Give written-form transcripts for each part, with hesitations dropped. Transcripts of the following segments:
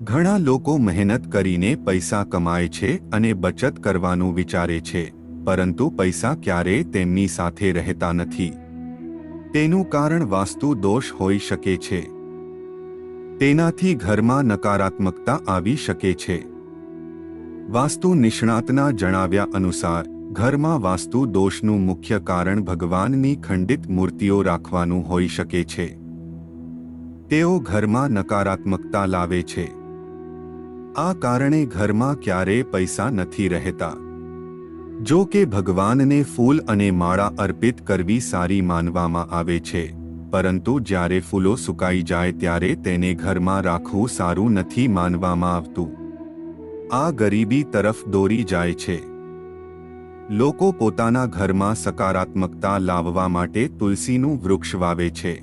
ઘણા લોકો મહેનત કરીને પૈસા કમાય છે અને બચત કરવાનું વિચારે છે, પરંતુ પૈસા ક્યારેય તેમની સાથે રહેતા નથી. તેનું કારણ વાસ્તુ દોષ હોઈ શકે છે. તેનાથી ઘરમાં નકારાત્મકતા આવી શકે છે. વાસ્તુ નિષ્ણાતના જણાવ્યા અનુસાર ઘરમાં વાસ્તુ દોષનું મુખ્ય કારણ ભગવાનની ખંડિત મૂર્તિઓ રાખવાનું હોઈ શકે છે. તેઓ ઘરમાં નકારાત્મકતા લાવે છે. આ કારણે ઘરમાં ક્યારેય પૈસા નથી રહેતા. જો કે ભગવાનને ફૂલ અને માળા અર્પિત કરવી સારી માનવામાં આવે છે, પરંતુ જ્યારે ફૂલો સુકાઈ જાય ત્યારે તેને ઘરમાં રાખવું સારું નથી માનવામાં આવતું. આ ગરીબી તરફ દોરી જાય છે. લોકો પોતાના ઘરમાં સકારાત્મકતા લાવવા માટે તુલસીનું વૃક્ષ વાવે છે,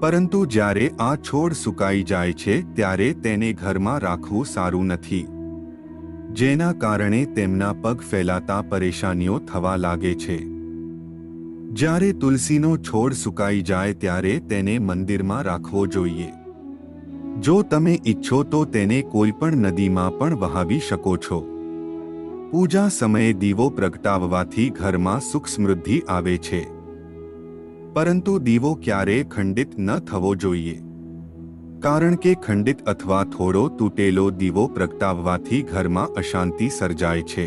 પરંતુ જ્યારે આ છોડ સુકાઈ જાય છે ત્યારે તેને ઘરમાં રાખવું સારું નથી, જેના કારણે તેમના પગ ફેલાતા પરેશાનીઓ થવા લાગે છે. જ્યારે તુલસીનો છોડ સુકાઈ જાય ત્યારે તેને મંદિરમાં રાખવો જોઈએ. જો તમે ઈચ્છો તો તેને કોઈપણ નદીમાં પણ વહાવી શકો છો. પૂજા સમયે દીવો પ્રગટાવવાથી ઘરમાં સુખ સમૃદ્ધિ આવે છે, પરંતુ દીવો ક્યારેય ખંડિત ન થવો જોઈએ, કારણ કે ખંડિત અથવા થોડો તૂટેલો દીવો પ્રગટાવવાથી ઘરમાં અશાંતિ સર્જાય છે,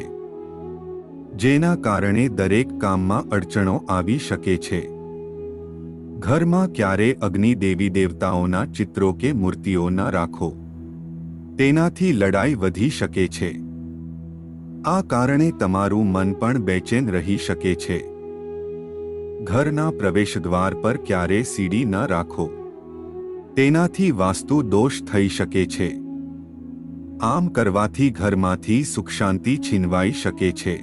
જેના કારણે દરેક કામમાં અડચણો આવી શકે છે. ઘરમાં ક્યારેય અગ્નિ દેવી દેવતાઓના ચિત્રો કે મૂર્તિઓ ન રાખો. તેનાથી લડાઈ વધી શકે છે. આ કારણે તમારું મન પણ બેચેન રહી શકે છે. ઘરના પ્રવેશદ્વાર પર ક્યારેય સીડી ન રાખો. તેનાથી વાસ્તુ દોષ થઈ શકે છે. આમ કરવાથી ઘરમાંથી સુખ શાંતિ છીનવાઈ શકે છે.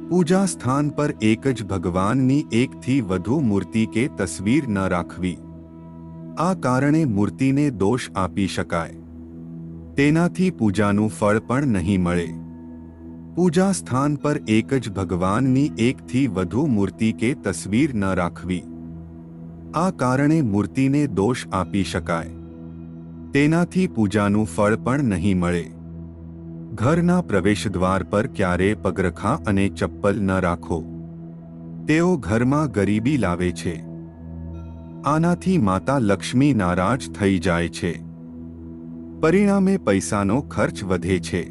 પૂજા સ્થાન પર એક જ ભગવાનની એકથી વધુ મૂર્તિ કે તસવીર ન રાખવી. આ કારણે મૂર્તિને દોષ આપી શકાય. તેનાથી પૂજાનું ફળ પણ નહીં મળે. પૂજા સ્થાન પર એક જ ભગવાનની એકથી વધુ મૂર્તિ કે તસવીર ન રાખવી. આ કારણે મૂર્તિને દોષ આપી શકાય. તેનાથી પૂજાનું ફળ પણ નહીં મળે. ઘરના પ્રવેશદ્વાર પર ક્યારેય પગરખાં અને ચપ્પલ ન રાખો. તેઓ ઘરમાં ગરીબી લાવે છે. આનાથી માતા લક્ષ્મી નારાજ થઈ જાય છે. પરિણામે પૈસાનો ખર્ચ વધે છે.